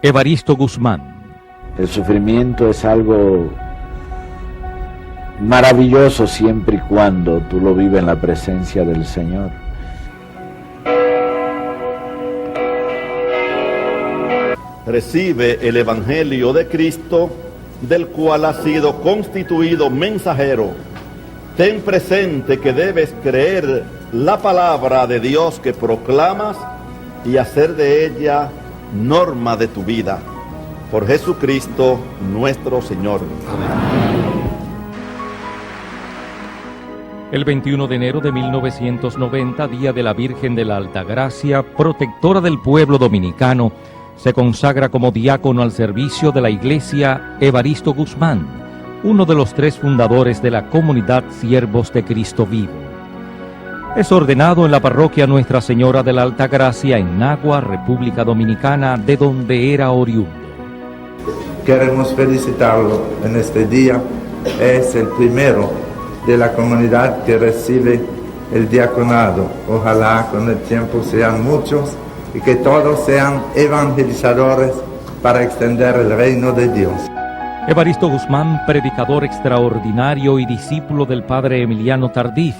Evaristo Guzmán. El sufrimiento es algo maravilloso siempre y cuando tú lo vives en la presencia del Señor. Recibe el Evangelio de Cristo, del cual has sido constituido mensajero. Ten presente que debes creer la palabra de Dios que proclamas y hacer de ella norma de tu vida. Por Jesucristo nuestro Señor. El 21 de enero de 1990, Día de la Virgen de la Altagracia, protectora del pueblo dominicano, se consagra como diácono al servicio de la Iglesia Evaristo Guzmán, uno de los 3 fundadores de la comunidad Siervos de Cristo Vivo. Es ordenado en la parroquia Nuestra Señora de la Altagracia en Nagua, República Dominicana, de donde era oriundo. Queremos felicitarlo en este día. Es el primero de la comunidad que recibe el diaconado. Ojalá con el tiempo sean muchos y que todos sean evangelizadores para extender el reino de Dios. Evaristo Guzmán, predicador extraordinario y discípulo del padre Emiliano Tardif.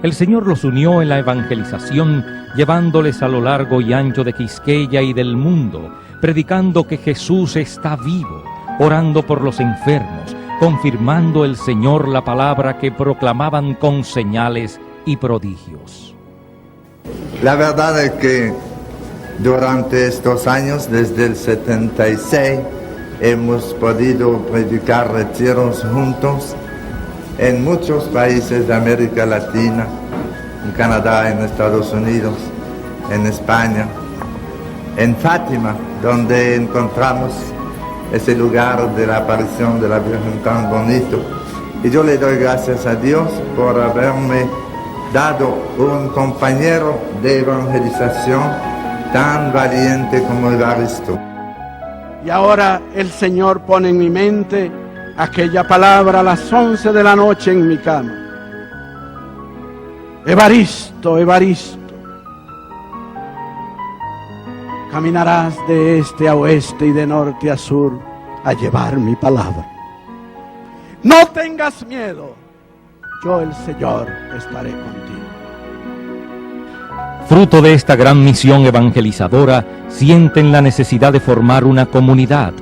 El Señor los unió en la evangelización, llevándoles a lo largo y ancho de Quisqueya y del mundo, predicando que Jesús está vivo, orando por los enfermos, confirmando el Señor la palabra que proclamaban con señales y prodigios. La verdad es que durante estos años, desde el 76, hemos podido predicar retiros juntos en muchos países de América Latina, en Canadá, en Estados Unidos, en España, en Fátima, donde encontramos ese lugar de la aparición de la Virgen tan bonito. Y yo le doy gracias a Dios por haberme dado un compañero de evangelización tan valiente como Evaristo. Y ahora el Señor pone en mi mente aquella palabra a las 11 de la noche en mi cama. Evaristo, Evaristo, caminarás de este a oeste y de norte a sur a llevar mi palabra. No tengas miedo, yo el Señor estaré contigo. Fruto de esta gran misión evangelizadora, sienten la necesidad de formar una comunidad.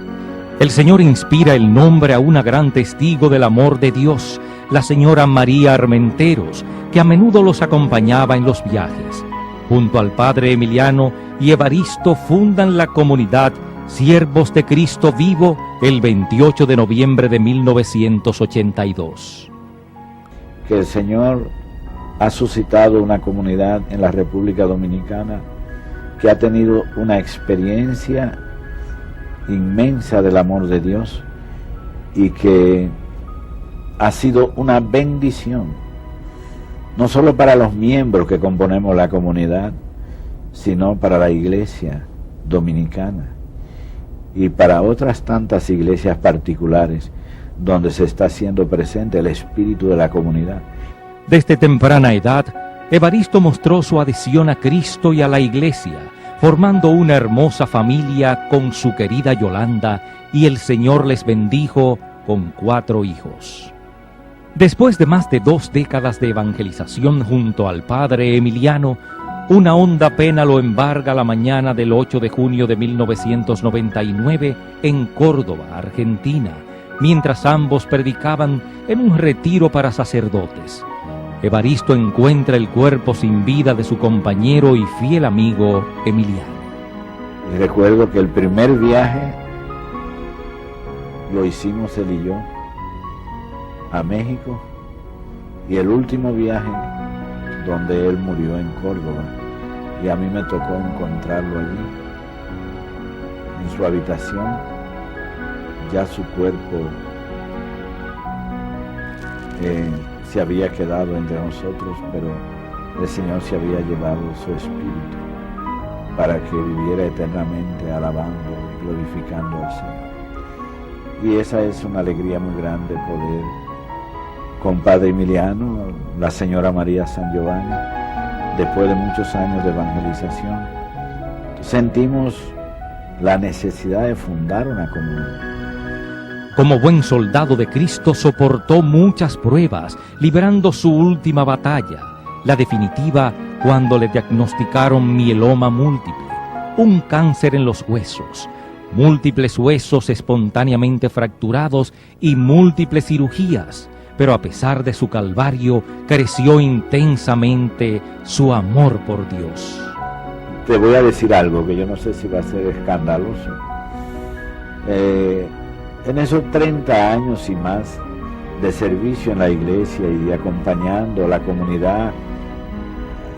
El Señor inspira el nombre a una gran testigo del amor de Dios, la señora María Armenteros, que a menudo los acompañaba en los viajes. Junto al padre Emiliano y Evaristo fundan la comunidad Siervos de Cristo Vivo el 28 de noviembre de 1982. Que el Señor ha suscitado una comunidad en la República Dominicana que ha tenido una experiencia inmensa del amor de Dios y que ha sido una bendición, no solo para los miembros que componemos la comunidad, sino para la iglesia dominicana y para otras tantas iglesias particulares donde se está haciendo presente el espíritu de la comunidad. Desde temprana edad, Evaristo mostró su adhesión a Cristo y a la iglesia, formando una hermosa familia con su querida Yolanda, y el Señor les bendijo con 4 hijos. Después de más de 2 décadas de evangelización junto al padre Emiliano, una honda pena lo embarga la mañana del 8 de junio de 1999 en Córdoba, Argentina, mientras ambos predicaban en un retiro para sacerdotes. Evaristo encuentra el cuerpo sin vida de su compañero y fiel amigo Emiliano. Y recuerdo que el primer viaje lo hicimos él y yo a México, y el último viaje donde él murió en Córdoba, y a mí me tocó encontrarlo allí en su habitación, ya su cuerpo se había quedado entre nosotros, pero el Señor se había llevado su espíritu para que viviera eternamente alabando y glorificando al Señor. Y esa es una alegría muy grande, poder con Padre Emiliano, la señora María San Giovanni, después de muchos años de evangelización, sentimos la necesidad de fundar una comunidad. Como buen soldado de Cristo soportó muchas pruebas, librando su última batalla, la definitiva, cuando le diagnosticaron mieloma múltiple, un cáncer en los huesos, múltiples huesos espontáneamente fracturados y múltiples cirugías. Pero a pesar de su calvario, creció intensamente su amor por Dios. Te voy a decir algo que yo no sé si va a ser escandaloso. En esos 30 años y más de servicio en la iglesia y de acompañando a la comunidad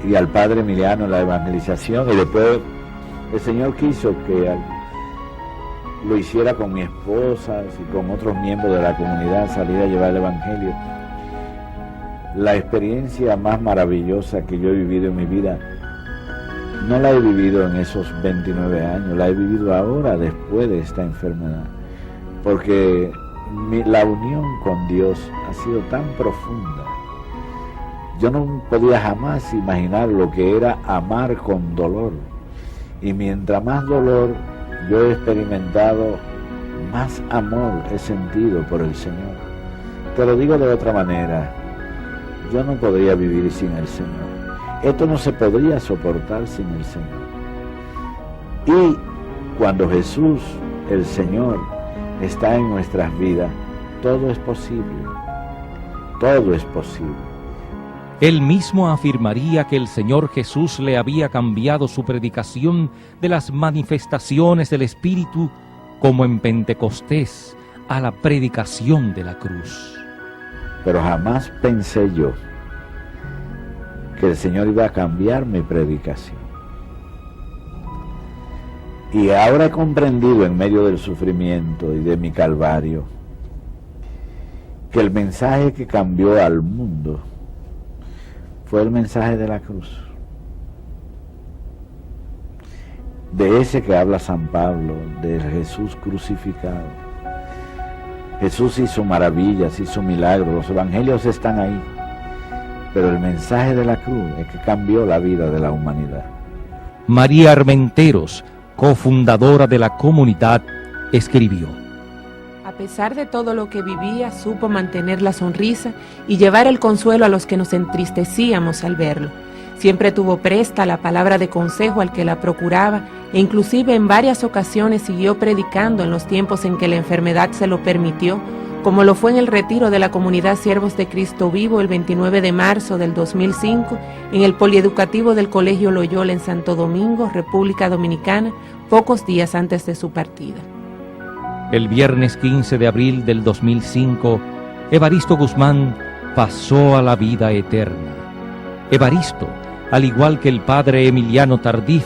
y al Padre Emiliano en la evangelización, y después el Señor quiso que lo hiciera con mi esposa y con otros miembros de la comunidad, salir a llevar el Evangelio. La experiencia más maravillosa que yo he vivido en mi vida, no la he vivido en esos 29 años, la he vivido ahora, después de esta enfermedad. Porque la unión con Dios ha sido tan profunda. Yo no podía jamás imaginar lo que era amar con dolor. Y mientras más dolor yo he experimentado, más amor he sentido por el Señor. Te lo digo de otra manera, yo no podría vivir sin el Señor. Esto no se podría soportar sin el Señor. Y cuando Jesús, el Señor, está en nuestras vidas, todo es posible. Todo es posible. Él mismo afirmaría que el Señor Jesús le había cambiado su predicación de las manifestaciones del Espíritu, como en Pentecostés, a la predicación de la cruz. Pero jamás pensé yo que el Señor iba a cambiar mi predicación. Y ahora he comprendido en medio del sufrimiento y de mi calvario que el mensaje que cambió al mundo fue el mensaje de la cruz. De ese que habla San Pablo, de Jesús crucificado. Jesús hizo maravillas, hizo milagros, los evangelios están ahí. Pero el mensaje de la cruz es que cambió la vida de la humanidad. María Armenteros, cofundadora de la comunidad, escribió: A pesar de todo lo que vivía, supo mantener la sonrisa y llevar el consuelo a los que nos entristecíamos al verlo. Siempre tuvo presta la palabra de consejo al que la procuraba, e inclusive en varias ocasiones siguió predicando en los tiempos en que la enfermedad se lo permitió, como lo fue en el retiro de la comunidad Siervos de Cristo Vivo el 29 de marzo del 2005, en el polieducativo del Colegio Loyola en Santo Domingo, República Dominicana, pocos días antes de su partida. El viernes 15 de abril del 2005, Evaristo Guzmán pasó a la vida eterna. Evaristo, al igual que el padre Emiliano Tardif,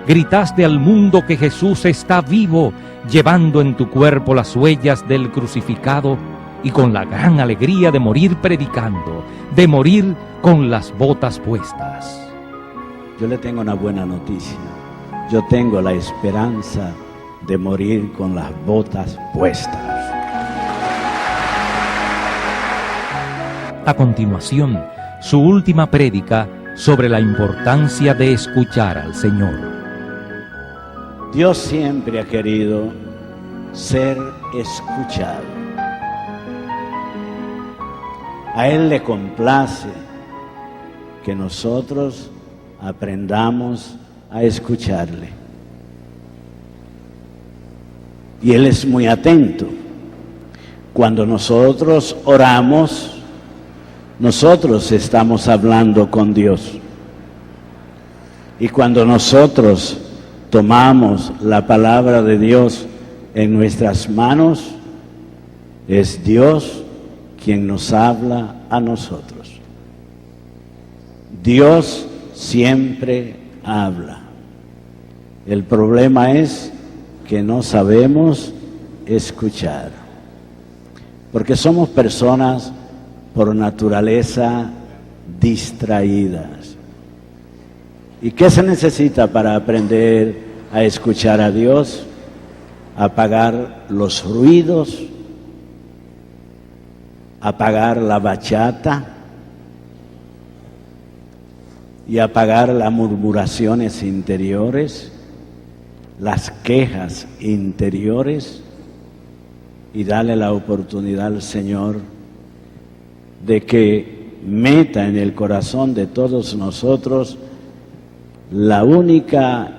gritaste al mundo que Jesús está vivo, llevando en tu cuerpo las huellas del crucificado y con la gran alegría de morir predicando, de morir con las botas puestas. Yo le tengo una buena noticia. Yo tengo la esperanza de morir con las botas puestas. A continuación, su última prédica sobre la importancia de escuchar al Señor. Dios siempre ha querido ser escuchado. A Él le complace que nosotros aprendamos a escucharle. Y Él es muy atento. Cuando nosotros oramos, nosotros estamos hablando con Dios. Y cuando nosotros tomamos la palabra de Dios en nuestras manos, es Dios quien nos habla a nosotros. Dios siempre habla. El problema es que no sabemos escuchar, porque somos personas por naturaleza distraídas. ¿Y qué se necesita para aprender a escuchar a Dios? Apagar los ruidos, apagar la bachata y apagar las murmuraciones interiores, las quejas interiores y darle la oportunidad al Señor de que meta en el corazón de todos nosotros la única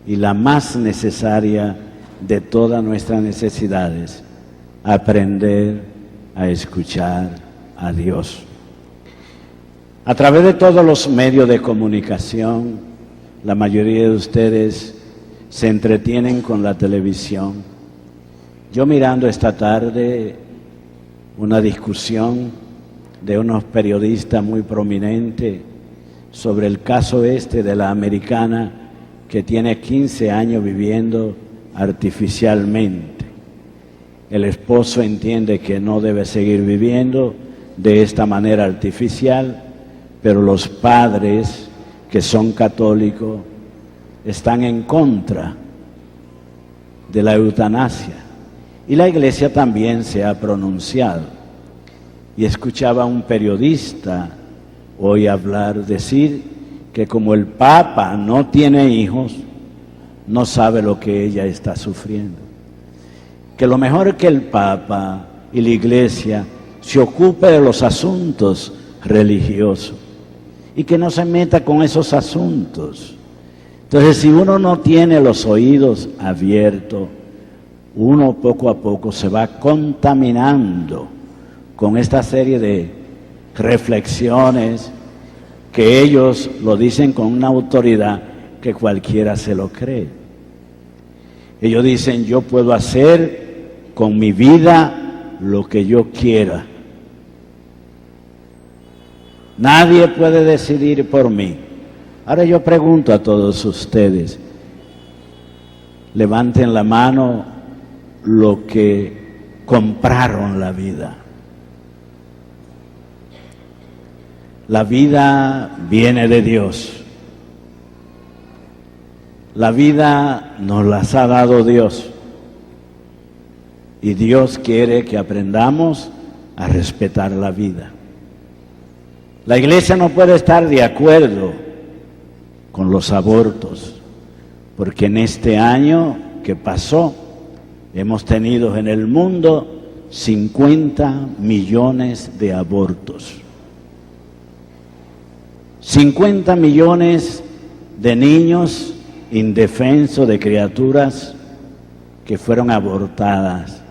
y la más necesaria de todas nuestras necesidades: aprender a escuchar a Dios. A través de todos los medios de comunicación, la mayoría de ustedes se entretienen con la televisión. Yo mirando esta tarde una discusión de unos periodistas muy prominentes sobre el caso de la americana que tiene 15 años viviendo artificialmente. El esposo entiende que no debe seguir viviendo de esta manera artificial, pero los padres, que son católicos, están en contra de la eutanasia. Y la Iglesia también se ha pronunciado. Y escuchaba a un periodista hoy decir que como el Papa no tiene hijos, no sabe lo que ella está sufriendo. Que lo mejor es que el Papa y la Iglesia se ocupe de los asuntos religiosos y que no se meta con esos asuntos. Entonces, si uno no tiene los oídos abiertos, uno poco a poco se va contaminando con esta serie de reflexiones que ellos lo dicen con una autoridad que cualquiera se lo cree. Ellos dicen: yo puedo hacer con mi vida lo que yo quiera. Nadie puede decidir por mí. Ahora yo pregunto a todos ustedes, levanten la mano lo que compraron la vida. La vida viene de Dios. La vida nos las ha dado Dios. Y Dios quiere que aprendamos a respetar la vida. La Iglesia no puede estar de acuerdo con los abortos, porque en este año que pasó hemos tenido en el mundo 50 millones de abortos. 50 millones de niños indefensos, de criaturas que fueron abortadas,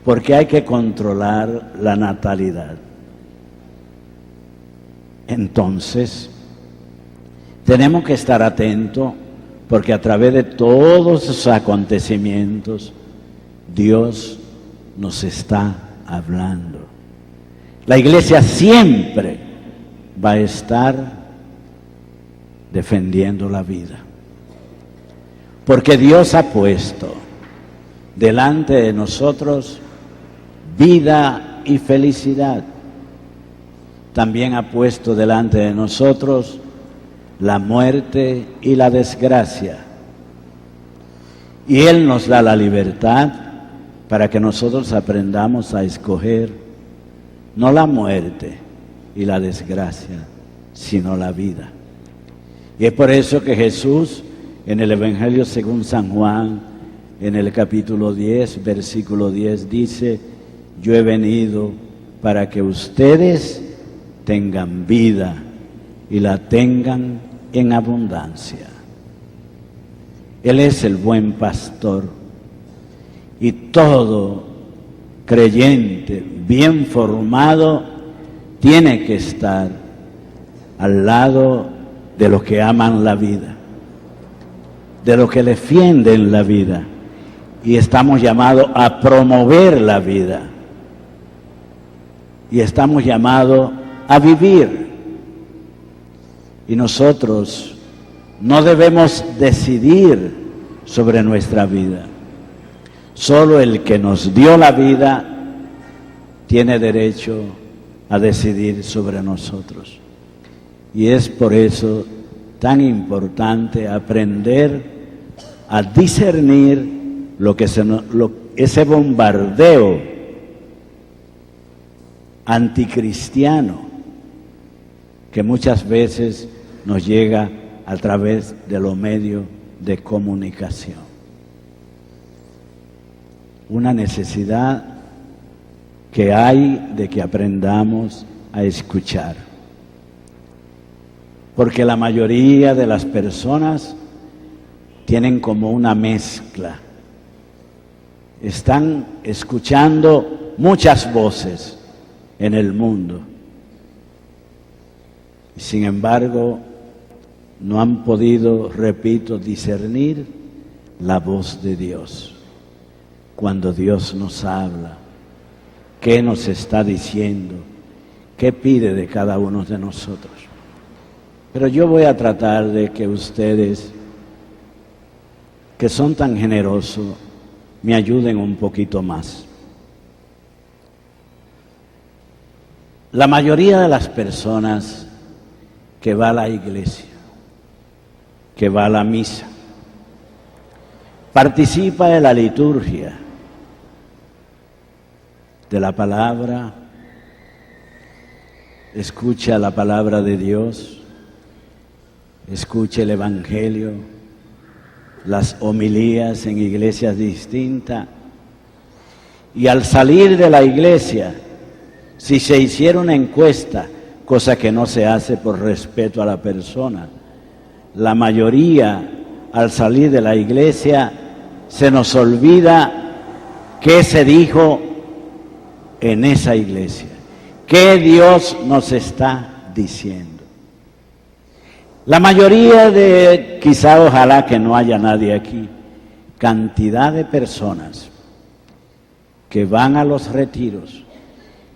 porque hay que controlar la natalidad. Entonces, tenemos que estar atentos, porque a través de todos esos acontecimientos, Dios nos está hablando. La Iglesia siempre va a estar defendiendo la vida, porque Dios ha puesto delante de nosotros vida y felicidad. También ha puesto delante de nosotros la muerte y la desgracia. Y Él nos da la libertad para que nosotros aprendamos a escoger no la muerte y la desgracia, sino la vida. Y es por eso que Jesús, en el Evangelio según San Juan, en el capítulo 10, versículo 10, dice: yo he venido para que ustedes tengan vida y la tengan en abundancia. Él es el buen pastor, y todo creyente bien formado tiene que estar al lado de los que aman la vida, de los que defienden la vida, y estamos llamados a promover la vida, y estamos llamados a vivir. Y nosotros no debemos decidir sobre nuestra vida. Solo el que nos dio la vida tiene derecho a decidir sobre nosotros. Y es por eso tan importante aprender a discernir ese bombardeo anticristiano que muchas veces nos llega a través de los medios de comunicación. Una necesidad que hay de que aprendamos a escuchar. Porque la mayoría de las personas tienen como una mezcla. Están escuchando muchas voces en el mundo. Y sin embargo, no han podido, repito, discernir la voz de Dios. Cuando Dios nos habla, ¿qué nos está diciendo? ¿Qué pide de cada uno de nosotros? Pero yo voy a tratar de que ustedes, que son tan generosos, me ayuden un poquito más. La mayoría de las personas que va a la iglesia, que va a la misa, participa de la liturgia, de la palabra, escucha la palabra de Dios, escucha el Evangelio, las homilías en iglesias distintas, y al salir de la iglesia, si se hiciera una encuesta, cosa que no se hace por respeto a la persona, la mayoría al salir de la iglesia se nos olvida qué se dijo en esa iglesia, qué Dios nos está diciendo. La mayoría de, quizá ojalá que no haya nadie aquí, cantidad de personas que van a los retiros,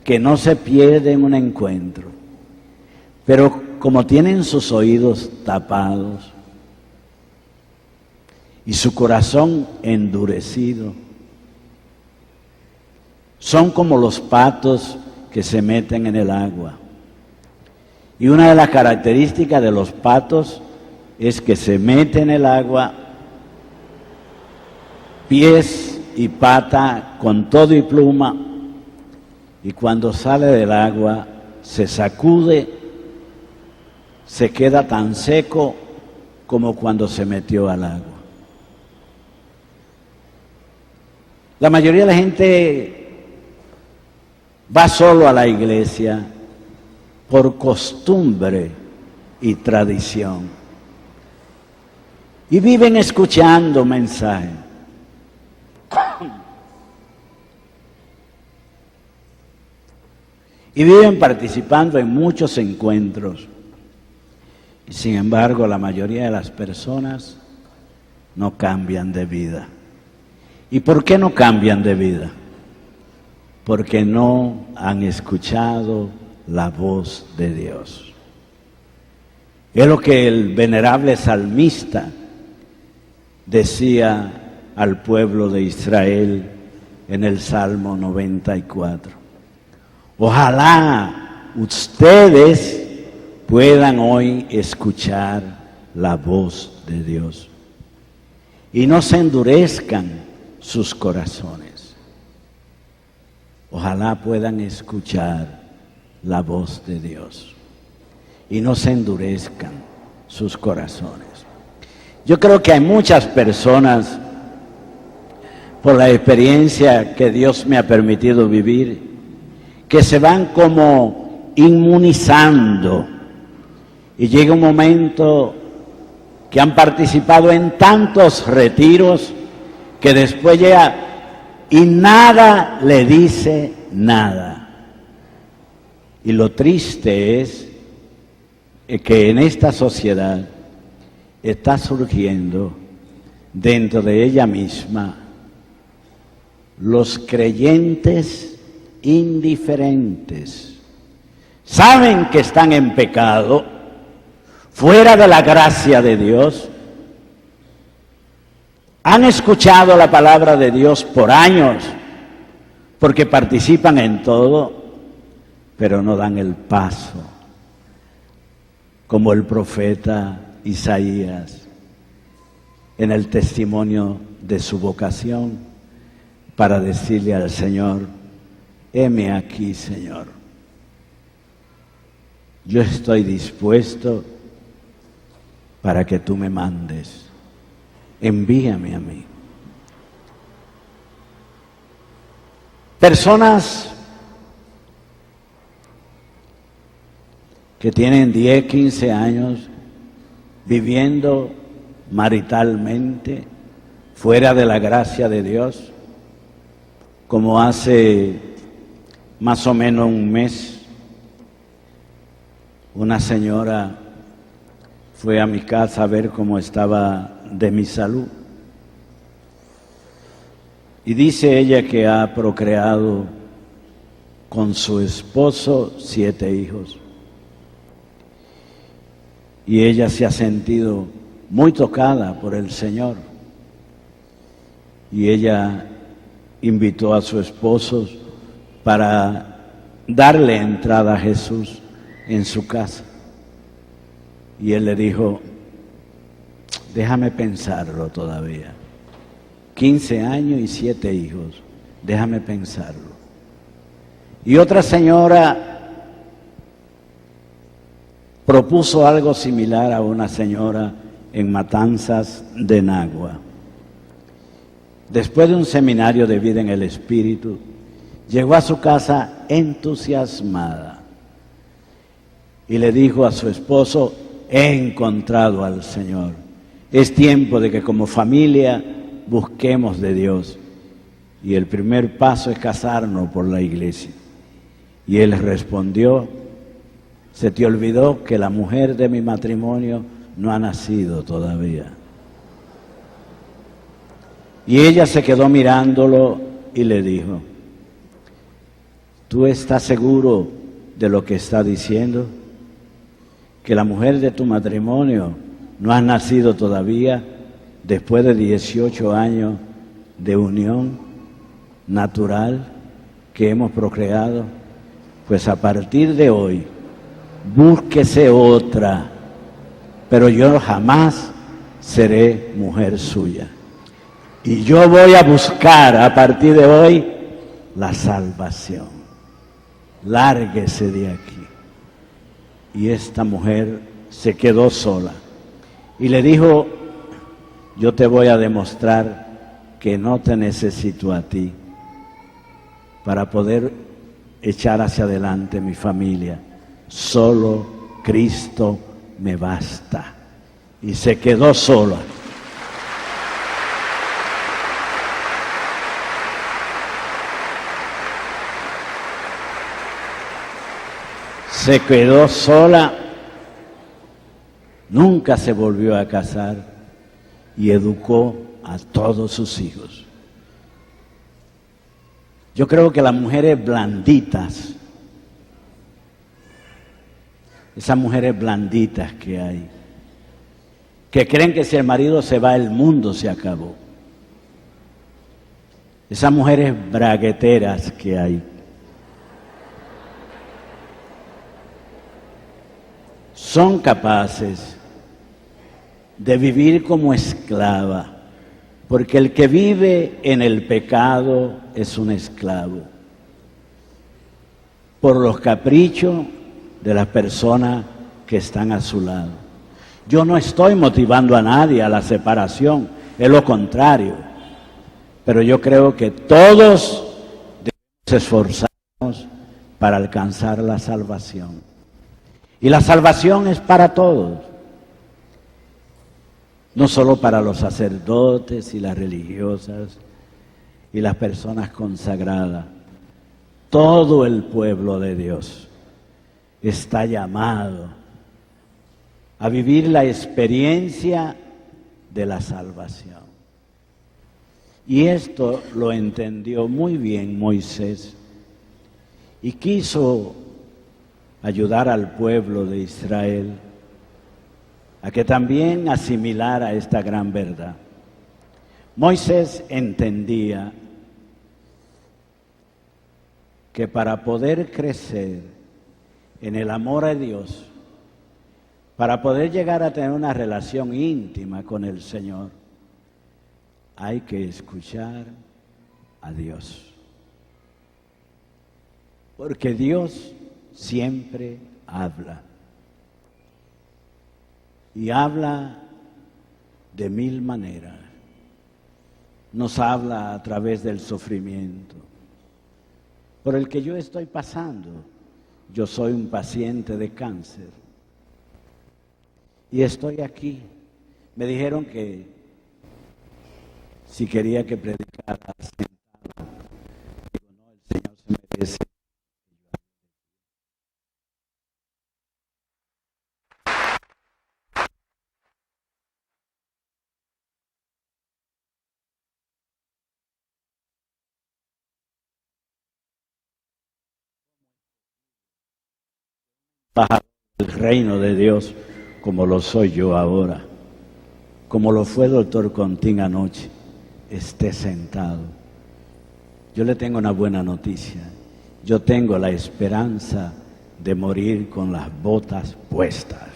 que no se pierden un encuentro, pero como tienen sus oídos tapados y su corazón endurecido, son como los patos que se meten en el agua. Y una de las características de los patos es que se meten en el agua, pies y pata con todo y pluma, y cuando sale del agua se sacude, se queda tan seco como cuando se metió al agua. La mayoría de la gente va solo a la iglesia por costumbre y tradición. Y viven escuchando mensajes. Y viven participando en muchos encuentros. Y sin embargo, la mayoría de las personas no cambian de vida. ¿Y por qué no cambian de vida? Porque no han escuchado la voz de Dios. Es lo que el venerable salmista decía al pueblo de Israel en el Salmo 94. Ojalá ustedes puedan hoy escuchar la voz de Dios y no se endurezcan sus corazones. Ojalá puedan escuchar la voz de Dios y no se endurezcan sus corazones. Yo creo que hay muchas personas, por la experiencia que Dios me ha permitido vivir, que se van como inmunizando y llega un momento que han participado en tantos retiros que después llega y nada le dice nada. Y lo triste es que en esta sociedad está surgiendo dentro de ella misma los creyentes indiferentes. Saben que están en pecado, fuera de la gracia de Dios. Han escuchado la palabra de Dios por años, porque participan en todo, pero no dan el paso, como el profeta Isaías, en el testimonio de su vocación, para decirle al Señor: heme aquí, Señor. Yo estoy dispuesto para que tú me mandes. envíame a mí. Personas que tienen 10, 15 años viviendo maritalmente fuera de la gracia de Dios, como hace más o menos un mes, una señora fue a mi casa a ver cómo estaba de mi salud. Y dice ella que ha procreado con su esposo 7 hijos. Y ella se ha sentido muy tocada por el Señor. Y ella invitó a su esposo para darle entrada a Jesús en su casa. Y él le dijo, déjame pensarlo todavía. 15 años y 7 hijos, déjame pensarlo. Y otra señora propuso algo similar a una señora en Matanzas de Nagua. Después de un seminario de vida en el Espíritu, llegó a su casa entusiasmada y le dijo a su esposo, he encontrado al Señor. Es tiempo de que como familia busquemos de Dios. Y el primer paso es casarnos por la iglesia. Y él respondió, se te olvidó que la mujer de mi matrimonio no ha nacido todavía. Y ella se quedó mirándolo y le dijo, ¿tú estás seguro de lo que está diciendo? Que la mujer de tu matrimonio no ha nacido todavía después de 18 años de unión natural que hemos procreado. Pues a partir de hoy, búsquese otra, pero yo jamás seré mujer suya. Y yo voy a buscar a partir de hoy la salvación. Lárguese de aquí. Y esta mujer se quedó sola y le dijo, yo te voy a demostrar que no te necesito a ti para poder echar hacia adelante mi familia. Solo Cristo me basta. Y se quedó sola. Se quedó sola, nunca se volvió a casar y educó a todos sus hijos. Yo creo que las mujeres blanditas, esas mujeres blanditas que hay, que creen que si el marido se va el mundo se acabó. Esas mujeres bragueteras que hay, son capaces de vivir como esclava, porque el que vive en el pecado es un esclavo, por los caprichos de las personas que están a su lado. Yo no estoy motivando a nadie a la separación, es lo contrario, pero yo creo que todos debemos esforzarnos para alcanzar la salvación. Y la salvación es para todos, no solo para los sacerdotes y las religiosas y las personas consagradas. Todo el pueblo de Dios está llamado a vivir la experiencia de la salvación. Y esto lo entendió muy bien Moisés y quiso ayudar al pueblo de Israel a que también asimilara esta gran verdad. Moisés entendía que para poder crecer en el amor a Dios, para poder llegar a tener una relación íntima con el Señor, hay que escuchar a Dios. Porque Dios siempre habla. Y habla de 1000 maneras. nos habla a través del sufrimiento por el que yo estoy pasando. Yo soy un paciente de cáncer y estoy aquí. Me dijeron que si quería que predicara sentado. Digo, no, el Señor se merece. Bajar el reino de Dios como lo soy yo ahora, como lo fue el doctor Contín anoche, esté sentado. Yo le tengo una buena noticia. Yo tengo la esperanza de morir con las botas puestas.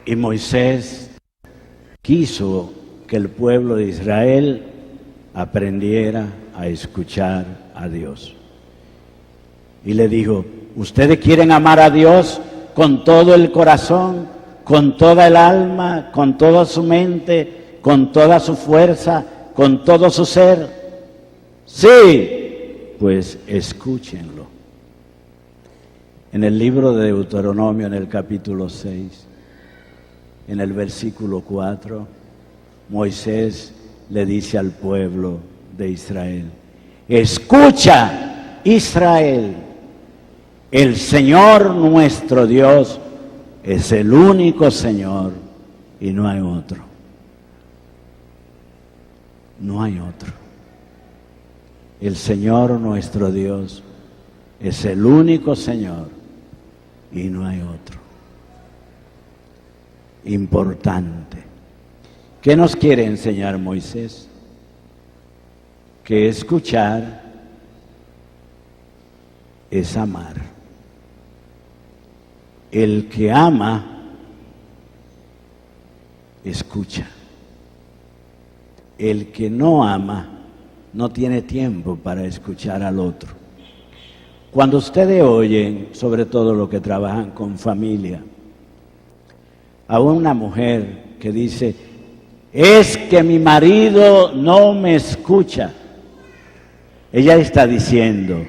Y Moisés quiso que el pueblo de Israel aprendiera a escuchar a Dios. Y le dijo, ¿ustedes quieren amar a Dios con todo el corazón, con toda el alma, con toda su mente, con toda su fuerza, con todo su ser? Sí, pues escúchenlo. En el libro de Deuteronomio, en el capítulo 6, en el versículo 4, Moisés le dice al pueblo de Israel, escucha, Israel, el Señor nuestro Dios es el único Señor y no hay otro. No hay otro. El Señor nuestro Dios es el único Señor y no hay otro. Importante. ¿Qué nos quiere enseñar Moisés? Que escuchar es amar. El que ama, escucha. El que no ama, no tiene tiempo para escuchar al otro. Cuando ustedes oyen, sobre todo los que trabajan con familia, a una mujer que dice, es que mi marido no me escucha, ella está diciendo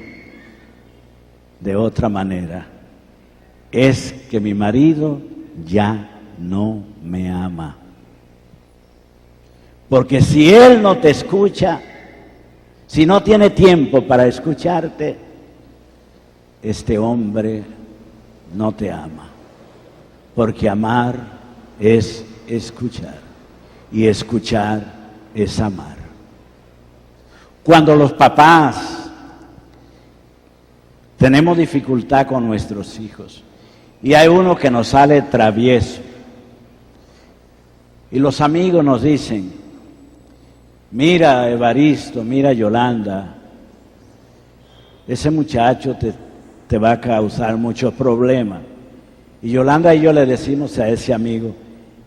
de otra manera, es que mi marido ya no me ama. Porque si él no te escucha, si no tiene tiempo para escucharte, este hombre no te ama. Porque amar es escuchar y escuchar es amar. Cuando los papás tenemos dificultad con nuestros hijos y hay uno que nos sale travieso y los amigos nos dicen, mira Evaristo, mira Yolanda, ese muchacho te va a causar muchos problemas. Y Yolanda y yo le decimos a ese amigo,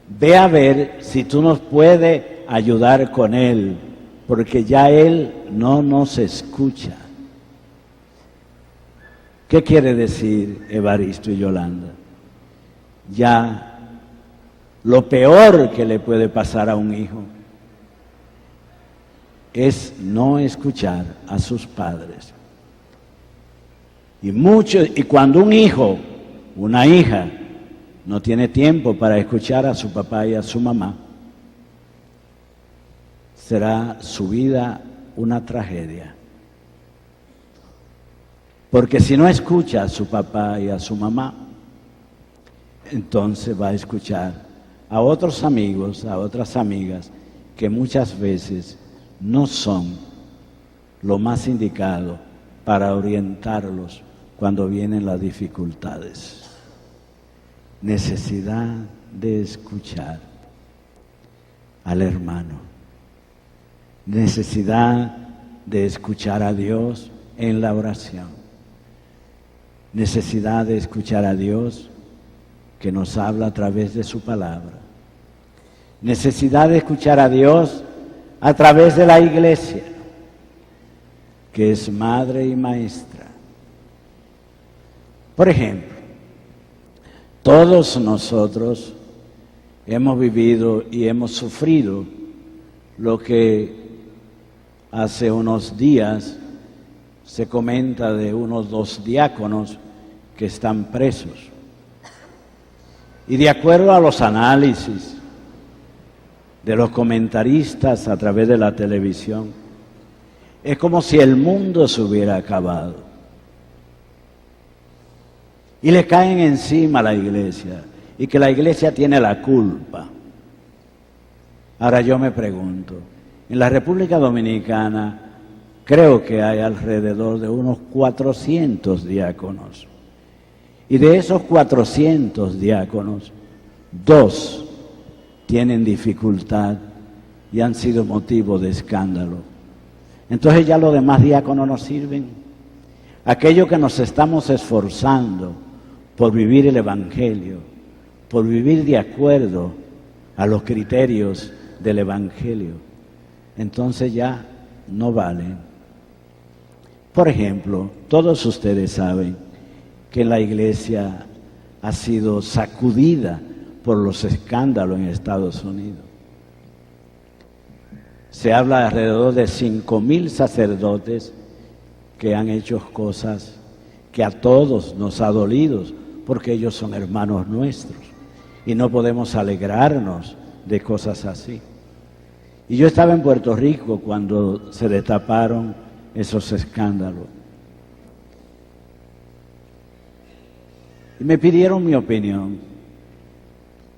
ve a ver si tú nos puedes ayudar con él, porque ya él no nos escucha. ¿Qué quiere decir Evaristo y Yolanda? Ya lo peor que le puede pasar a un hijo es no escuchar a sus padres. Y cuando un hijo, una hija, no tiene tiempo para escuchar a su papá y a su mamá, será su vida una tragedia. Porque si no escucha a su papá y a su mamá, entonces va a escuchar a otros amigos, a otras amigas, que muchas veces no son lo más indicado para orientarlos cuando vienen las dificultades. Necesidad de escuchar al hermano. Necesidad de escuchar a Dios en la oración. Necesidad de escuchar a Dios que nos habla a través de su palabra. Necesidad de escuchar a Dios a través de la iglesia. que es madre y maestra. Por ejemplo, todos nosotros hemos vivido y hemos sufrido lo que hace unos días se comenta de unos 2 diáconos que están presos. Y de acuerdo a los análisis de los comentaristas a través de la televisión, es como si el mundo se hubiera acabado. Y le caen encima a la iglesia, y que la iglesia tiene la culpa. Ahora yo me pregunto, en la República Dominicana creo que hay alrededor de unos 400 diáconos. Y de esos 400 diáconos, 2 tienen dificultad y han sido motivo de escándalo. Entonces ya los demás diáconos no sirven. Aquellos que nos estamos esforzando por vivir el Evangelio, por vivir de acuerdo a los criterios del Evangelio, entonces ya no valen. Por ejemplo, todos ustedes saben que la iglesia ha sido sacudida por los escándalos en Estados Unidos. Se habla de alrededor de 5,000 sacerdotes que han hecho cosas que a todos nos ha dolido, porque ellos son hermanos nuestros y no podemos alegrarnos de cosas así. Y yo estaba en Puerto Rico cuando se destaparon esos escándalos. Y me pidieron mi opinión,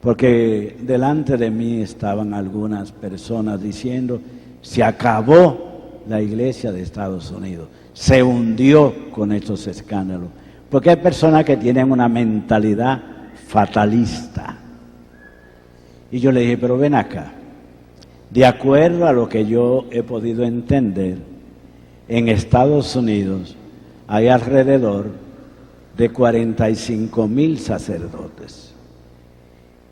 porque delante de mí estaban algunas personas diciendo, se acabó la iglesia de Estados Unidos, se hundió con estos escándalos. Porque hay personas que tienen una mentalidad fatalista. Y yo le dije, pero ven acá, de acuerdo a lo que yo he podido entender, en Estados Unidos hay alrededor de 45,000 sacerdotes.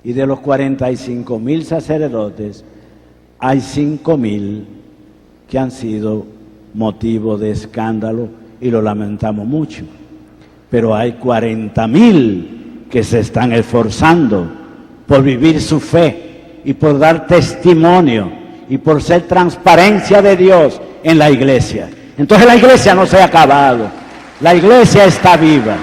Y de los 45,000 sacerdotes, hay 5,000 que han sido motivo de escándalo y lo lamentamos mucho. Pero hay 40,000 que se están esforzando por vivir su fe y por dar testimonio y por ser transparencia de Dios en la iglesia. Entonces la iglesia no se ha acabado, la iglesia está viva.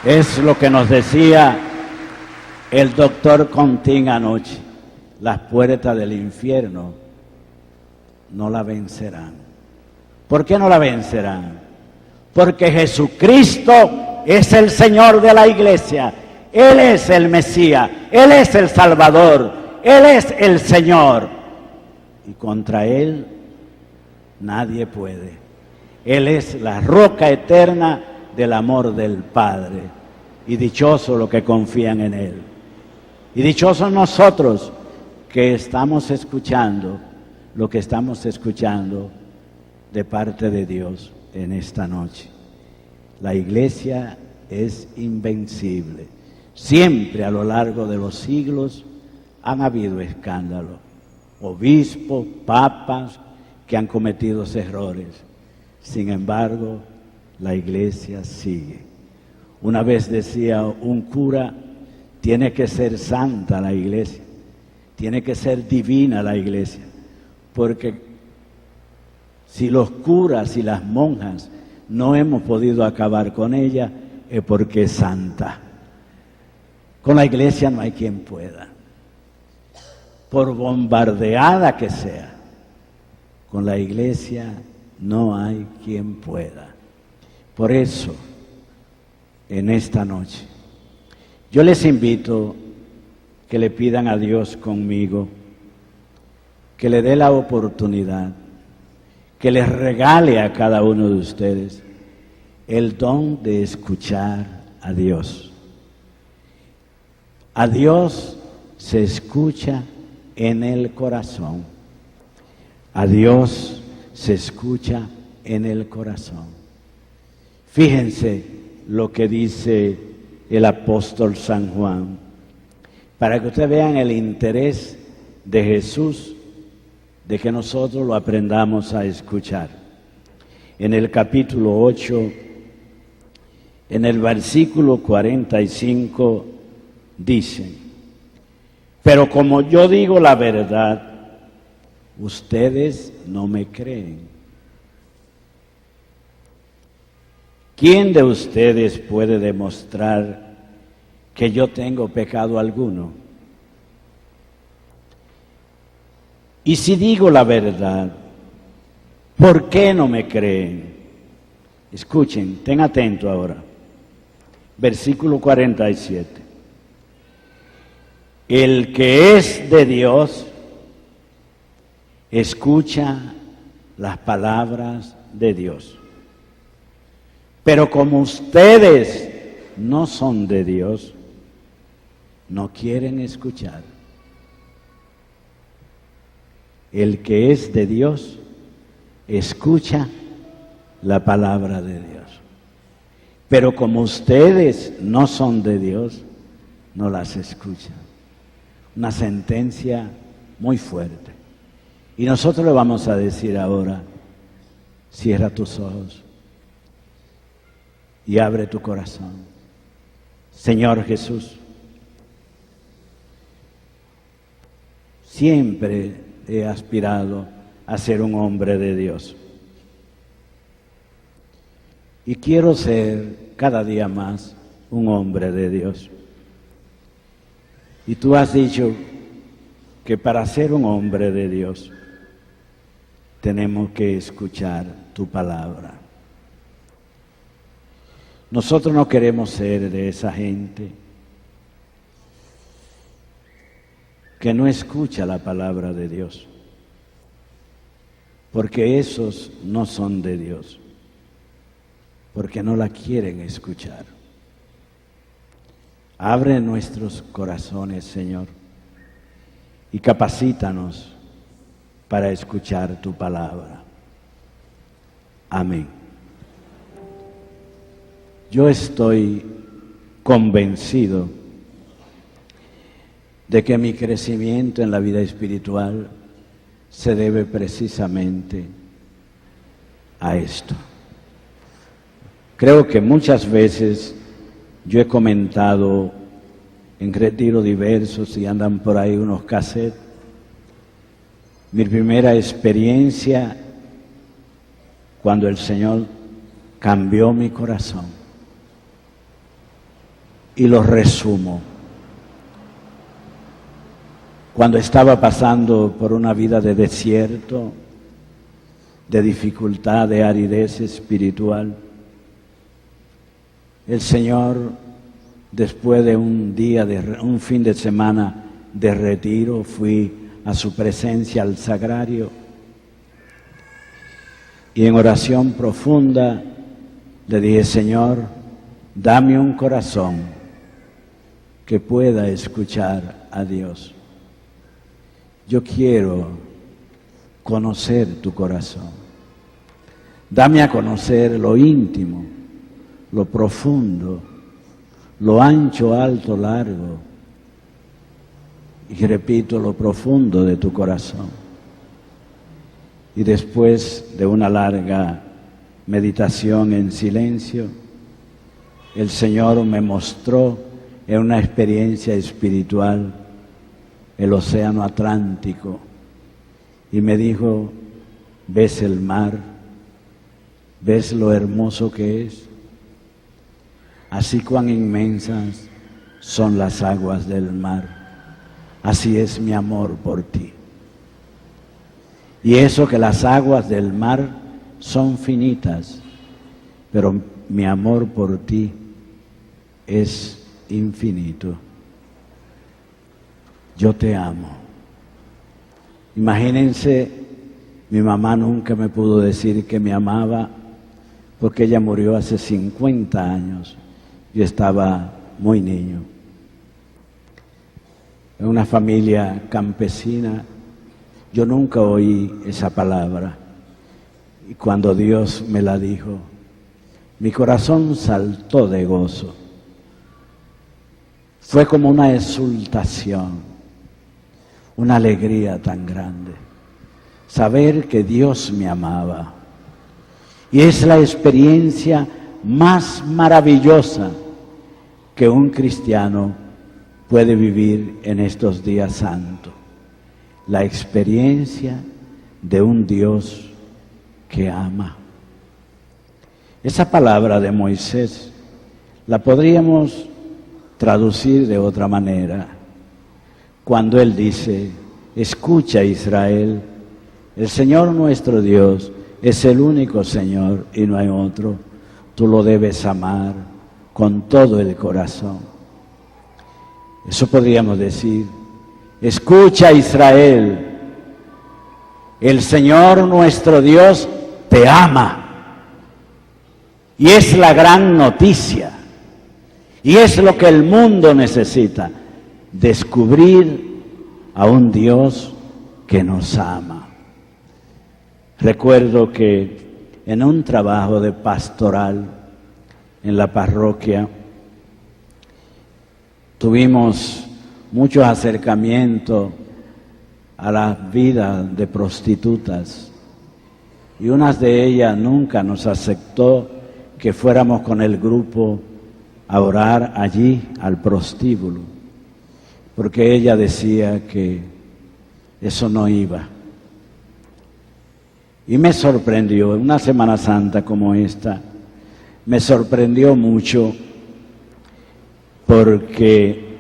Es lo que nos decía el doctor Contín anoche. Las puertas del infierno no la vencerán. ¿Por qué no la vencerán? Porque Jesucristo es el Señor de la iglesia. Él es el Mesías, Él es el Salvador, Él es el Señor. Y contra Él nadie puede. Él es la roca eterna del amor del Padre. Y dichosos los que confían en Él. Y dichosos nosotros que estamos escuchando lo que estamos escuchando de parte de Dios en esta noche. La iglesia es invencible. Siempre a lo largo de los siglos han habido escándalos. Obispos, papas que han cometido errores. Sin embargo, la iglesia sigue. Una vez decía un cura, tiene que ser santa la iglesia, tiene que ser divina la iglesia, porque si los curas y las monjas no hemos podido acabar con ella, es porque es santa. Con la iglesia no hay quien pueda, por bombardeada que sea, con la iglesia no hay quien pueda. Por eso, en esta noche, yo les invito que le pidan a Dios conmigo, que le dé la oportunidad, que les regale a cada uno de ustedes el don de escuchar a Dios. A Dios se escucha en el corazón. A Dios se escucha en el corazón. Fíjense lo que dice el apóstol San Juan, para que ustedes vean el interés de Jesús de que nosotros lo aprendamos a escuchar. En el capítulo 8, en el versículo 45, dice: pero como yo digo la verdad, ustedes no me creen. ¿Quién de ustedes puede demostrar que yo tengo pecado alguno? Y si digo la verdad, ¿por qué no me creen? Escuchen, ten atento ahora. Versículo 47. El que es de Dios escucha las palabras de Dios. Pero como ustedes no son de Dios, no quieren escuchar. El que es de Dios escucha la palabra de Dios. Pero como ustedes no son de Dios, no las escuchan. Una sentencia muy fuerte. Y nosotros le vamos a decir ahora: cierra tus ojos y abre tu corazón. Señor Jesús, siempre he aspirado a ser un hombre de Dios. Y quiero ser cada día más un hombre de Dios. Y tú has dicho que para ser un hombre de Dios tenemos que escuchar tu palabra. Nosotros no queremos ser de esa gente que no escucha la palabra de Dios, porque esos no son de Dios, porque no la quieren escuchar. Abre nuestros corazones, Señor, y capacítanos para escuchar tu palabra. Amén. Yo estoy convencido de que mi crecimiento en la vida espiritual se debe precisamente a esto. Creo que muchas veces yo he comentado en retiros diversos y andan por ahí unos cassettes. Mi primera experiencia cuando el Señor cambió mi corazón. Y lo resumo. Cuando estaba pasando por una vida de desierto, de dificultad, de aridez espiritual, el Señor, después de un fin de semana de retiro, fui a su presencia al sagrario y en oración profunda le dije: Señor, dame un corazón que pueda escuchar a Dios. Yo quiero conocer tu corazón. Dame a conocer lo íntimo, lo profundo, lo ancho, alto, largo, y repito, lo profundo de tu corazón. Y después de una larga meditación en silencio, el Señor me mostró en una experiencia espiritual el océano Atlántico y me dijo: ¿ves el mar? ¿Ves lo hermoso que es? Así cuán inmensas son las aguas del mar. Así es mi amor por ti. Y eso que las aguas del mar son finitas, pero mi amor por ti es infinito. Yo te amo. Imagínense, mi mamá nunca me pudo decir que me amaba porque ella murió hace 50 años. Yo estaba muy niño. En una familia campesina, yo nunca oí esa palabra. Y cuando Dios me la dijo, mi corazón saltó de gozo. Fue como una exultación, una alegría tan grande. saber que Dios me amaba. Y es la experiencia más maravillosa que un cristiano puede vivir en estos días santos. La experiencia de un Dios que ama. Esa palabra de Moisés la podríamos traducir de otra manera. Cuando él dice: escucha, Israel, el Señor nuestro Dios es el único Señor y no hay otro. Tú lo debes amar con todo el corazón. Eso podríamos decir: escucha, Israel, el Señor nuestro Dios te ama. Y es la gran noticia. Y es lo que el mundo necesita: descubrir a un Dios que nos ama. Recuerdo que en un trabajo de pastoral en la parroquia tuvimos muchos acercamientos a la vida de prostitutas, y una de ellas nunca nos aceptó que fuéramos con el grupo a orar allí al prostíbulo, porque ella decía que eso no iba. Y me sorprendió, en una Semana Santa como esta, me sorprendió mucho, porque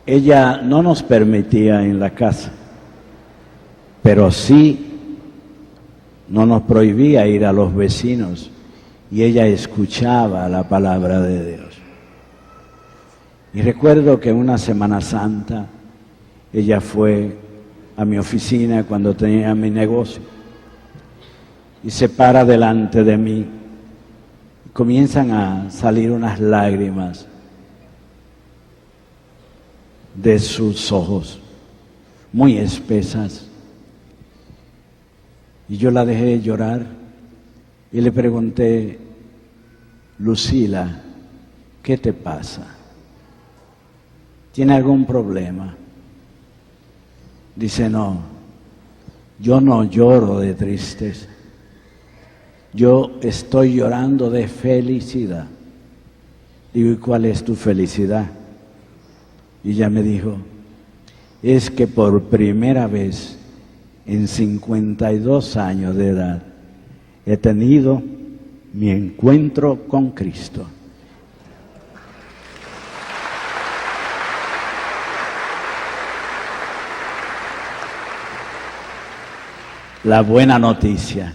ella no nos permitía en la casa, pero sí no nos prohibía ir a los vecinos, y ella escuchaba la palabra de Dios. Y recuerdo que en una Semana Santa ella fue a mi oficina cuando tenía mi negocio y se para delante de mí. Comienzan a salir unas lágrimas de sus ojos, muy espesas. Y yo la dejé llorar y le pregunté: Lucila, ¿qué te pasa? ¿Tiene algún problema? Dice: no, yo no lloro de tristeza. Yo estoy llorando de felicidad. Digo: ¿y cuál es tu felicidad? Y ella me dijo: es que por primera vez en 52 años de edad he tenido mi encuentro con Cristo. La buena noticia: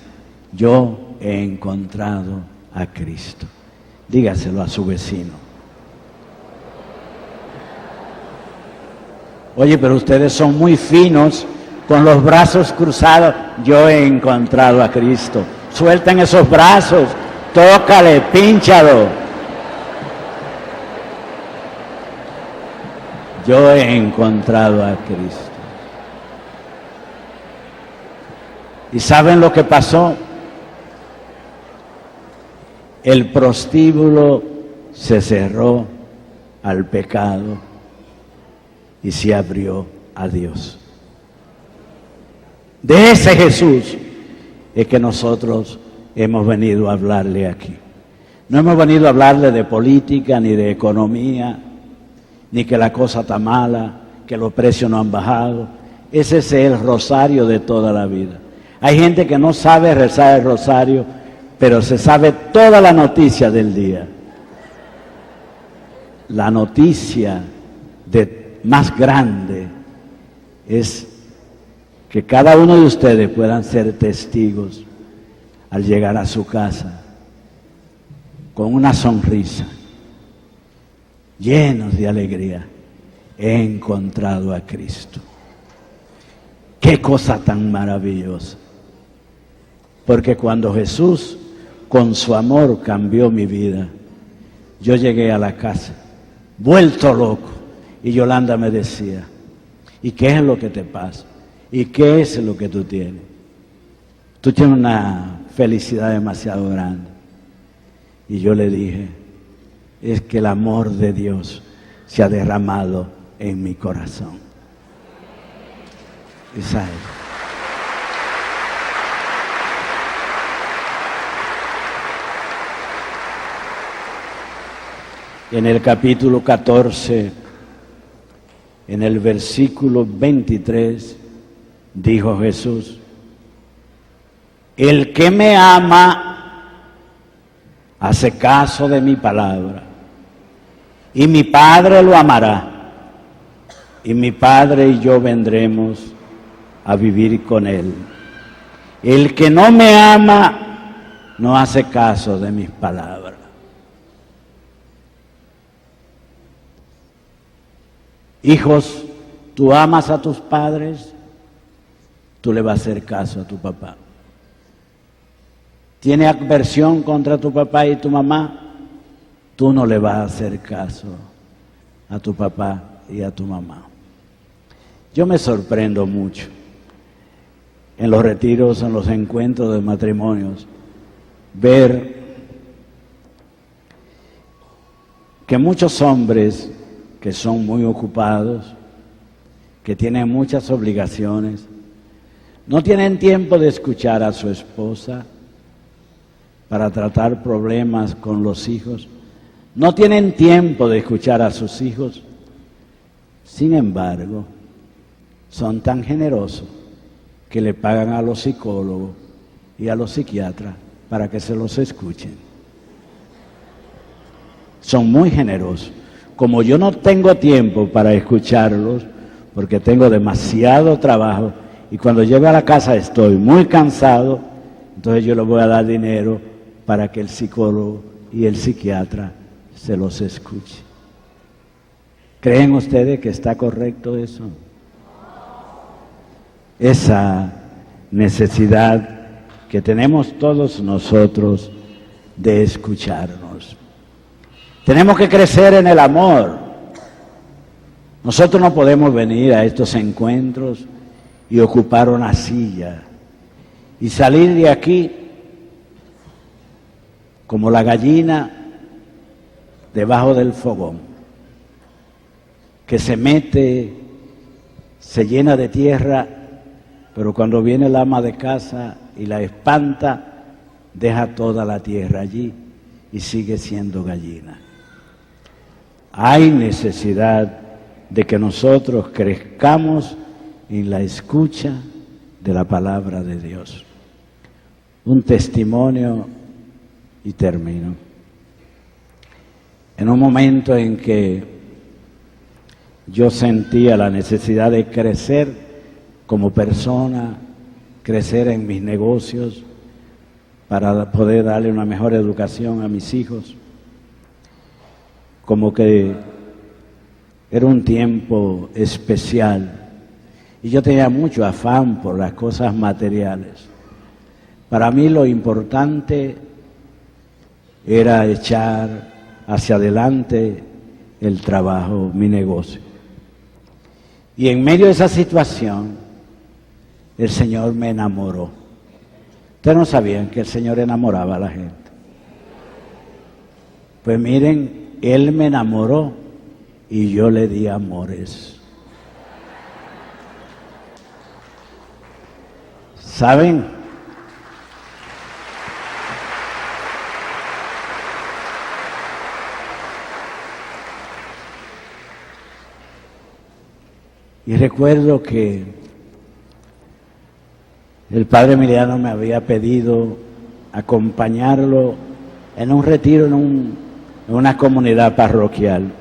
yo he encontrado a Cristo. Dígaselo a su vecino. Oye, pero ustedes son muy finos con los brazos cruzados. Yo he encontrado a Cristo. Suelten esos brazos, tócale, pínchalo. Yo he encontrado a Cristo. ¿Y saben lo que pasó? El prostíbulo se cerró al pecado y se abrió a Dios. De ese Jesús es que nosotros hemos venido a hablarle aquí. No hemos venido a hablarle de política, ni de economía, ni que la cosa está mala, que los precios no han bajado. Ese es el rosario de toda la vida. Hay gente que no sabe rezar el rosario, pero se sabe toda la noticia del día. La noticia más grande es que cada uno de ustedes puedan ser testigos al llegar a su casa con una sonrisa, llenos de alegría. He encontrado a Cristo. Qué cosa tan maravillosa. Porque cuando Jesús con su amor cambió mi vida, yo llegué a la casa vuelto loco, y Yolanda me decía: ¿y qué es lo que te pasa? ¿Y qué es lo que tú tienes? Tú tienes una felicidad demasiado grande. Y yo le dije: es que el amor de Dios se ha derramado en mi corazón. Esa es. En el capítulo 14, en el versículo 23, dijo Jesús: el que me ama hace caso de mi palabra, y mi Padre lo amará, y mi Padre y yo vendremos a vivir con él. El que no me ama no hace caso de mis palabras. Hijos, tú amas a tus padres, tú le vas a hacer caso a tu papá. ¿Tiene aversión contra tu papá y tu mamá? Tú no le vas a hacer caso a tu papá y a tu mamá. Yo me sorprendo mucho en los retiros, en los encuentros de matrimonios, ver que muchos hombres que son muy ocupados, que tienen muchas obligaciones, no tienen tiempo de escuchar a su esposa para tratar problemas con los hijos, no tienen tiempo de escuchar a sus hijos. Sin embargo, son tan generosos que le pagan a los psicólogos y a los psiquiatras para que se los escuchen. Son muy generosos. Como yo no tengo tiempo para escucharlos, porque tengo demasiado trabajo, y cuando llego a la casa estoy muy cansado, entonces yo les voy a dar dinero para que el psicólogo y el psiquiatra se los escuche. ¿Creen ustedes que está correcto eso? Esa necesidad que tenemos todos nosotros de escucharnos. Tenemos que crecer en el amor. Nosotros no podemos venir a estos encuentros y ocupar una silla y salir de aquí como la gallina debajo del fogón, que se mete, se llena de tierra, pero cuando viene el ama de casa y la espanta, deja toda la tierra allí y sigue siendo gallina. Hay necesidad de que nosotros crezcamos en la escucha de la palabra de Dios. Un testimonio y termino. En un momento en que yo sentía la necesidad de crecer como persona, crecer en mis negocios para poder darle una mejor educación a mis hijos, como que era un tiempo especial y yo tenía mucho afán por las cosas materiales. Para mí lo importante era echar hacia adelante el trabajo, mi negocio. Y en medio de esa situación, el Señor me enamoró. Ustedes no sabían que el Señor enamoraba a la gente. Pues miren, Él me enamoró y yo le di amores. ¿Saben? Y recuerdo que el padre Emiliano me había pedido acompañarlo en un retiro en una comunidad parroquial.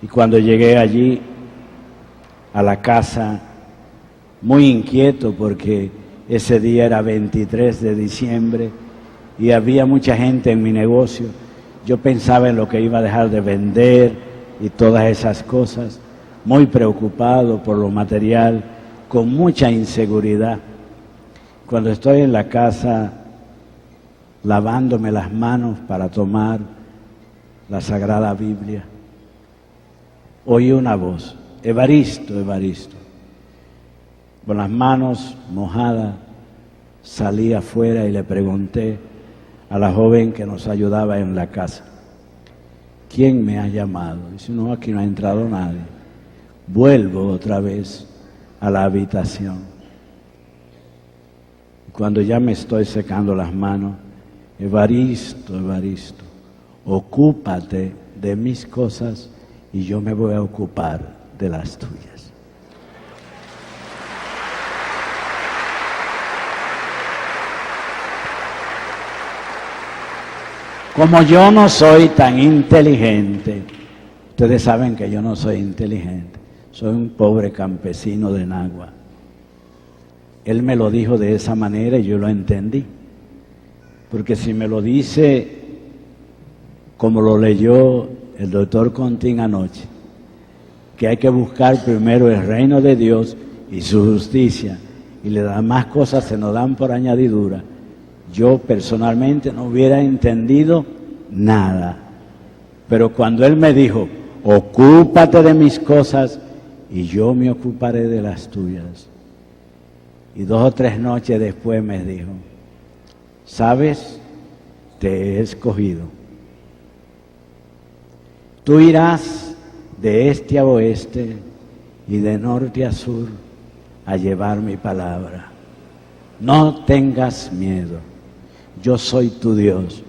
Y cuando llegué allí a la casa, muy inquieto porque ese día era 23 de diciembre y había mucha gente en mi negocio, yo pensaba en lo que iba a dejar de vender y todas esas cosas, muy preocupado por lo material, con mucha inseguridad. Cuando estoy en la casa lavándome las manos para tomar la Sagrada Biblia, oí una voz: Evaristo, Evaristo. Con las manos mojadas salí afuera y le pregunté a la joven que nos ayudaba en la casa: ¿quién me ha llamado? Dice: no, aquí no ha entrado nadie. Vuelvo otra vez a la habitación. Cuando ya me estoy secando las manos: Evaristo, Evaristo, ocúpate de mis cosas y yo me voy a ocupar de las tuyas. Como yo no soy tan inteligente, ustedes saben que yo no soy inteligente, soy un pobre campesino de Nagua. Él me lo dijo de esa manera y yo lo entendí. Porque si me lo dice como lo leyó el doctor Contín anoche, que hay que buscar primero el reino de Dios y su justicia, y las demás cosas se nos dan por añadidura, yo personalmente no hubiera entendido nada. Pero cuando él me dijo, ocúpate de mis cosas y yo me ocuparé de las tuyas, y 2 o 3 noches después me dijo, ¿sabes? Te he escogido. Tú irás de este a oeste y de norte a sur a llevar mi palabra. No tengas miedo. Yo soy tu Dios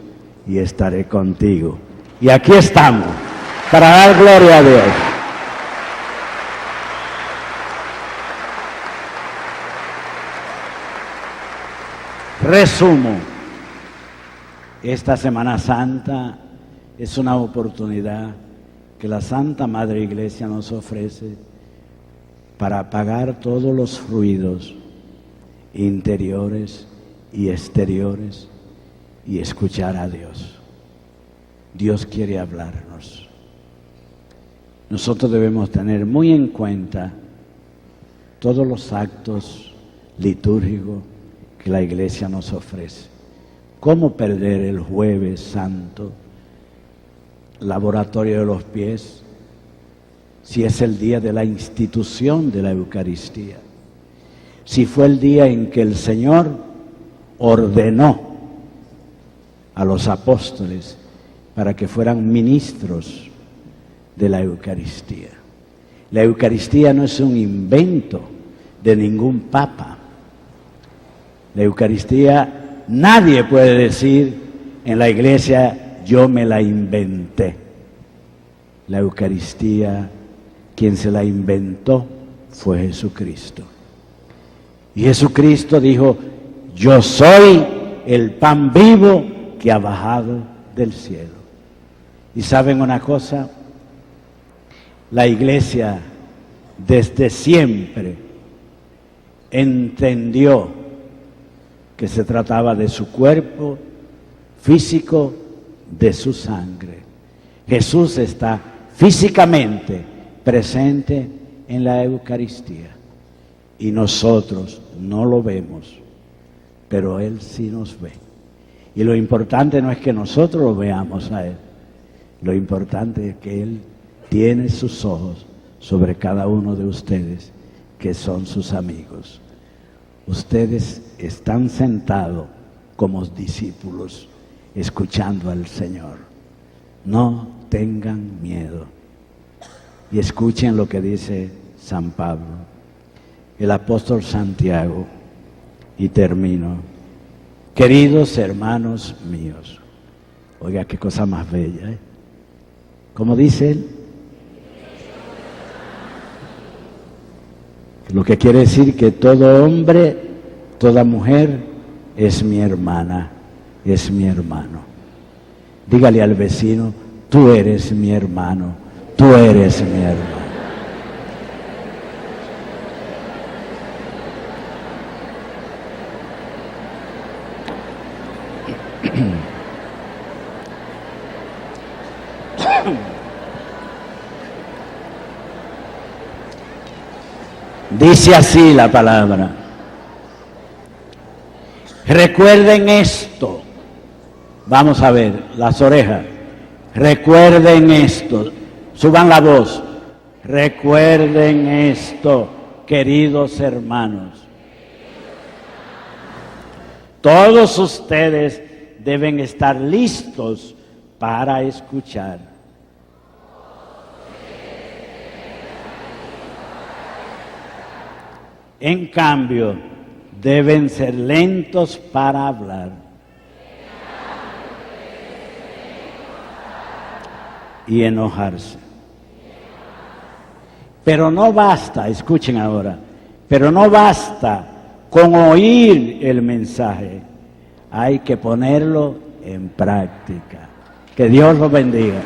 y estaré contigo. Y aquí estamos para dar gloria a Dios. Resumo, esta Semana Santa es una oportunidad que la Santa Madre Iglesia nos ofrece para apagar todos los ruidos interiores y exteriores y escuchar a Dios. Dios quiere hablarnos. Nosotros debemos tener muy en cuenta todos los actos litúrgicos que la Iglesia nos ofrece. ¿Cómo perder el Jueves Santo, lavatorio de los pies, si es el día de la institución de la Eucaristía? Si fue el día en que el Señor ordenó a los apóstoles para que fueran ministros de la Eucaristía. La Eucaristía no es un invento de ningún papa. La Eucaristía, nadie puede decir en la Iglesia, yo me la inventé. La Eucaristía, quien se la inventó fue Jesucristo. Y Jesucristo dijo, yo soy el pan vivo que ha bajado del cielo. Y saben una cosa, la Iglesia desde siempre entendió que se trataba de su cuerpo físico, de su sangre. Jesús está físicamente presente en la Eucaristía y nosotros no lo vemos, pero Él sí nos ve. Y lo importante no es que nosotros lo veamos a Él, lo importante es que Él tiene sus ojos sobre cada uno de ustedes que son sus amigos. Ustedes están sentados como discípulos escuchando al Señor. No tengan miedo. Y escuchen lo que dice San Pablo, el apóstol Santiago, y termino. Queridos hermanos míos, oiga qué cosa más bella, ¿eh? ¿Cómo dice él? Lo que quiere decir que todo hombre, toda mujer es mi hermana, es mi hermano. Dígale al vecino, tú eres mi hermano, tú eres mi hermano. Dice así la palabra. Recuerden esto. Vamos a ver, las orejas. Recuerden esto. Suban la voz. Recuerden esto, queridos hermanos. Todos ustedes deben estar listos para escuchar. En cambio, deben ser lentos para hablar. y enojarse. Pero no basta, escuchen ahora, pero no basta con oír el mensaje, hay que ponerlo en práctica. Que Dios los bendiga.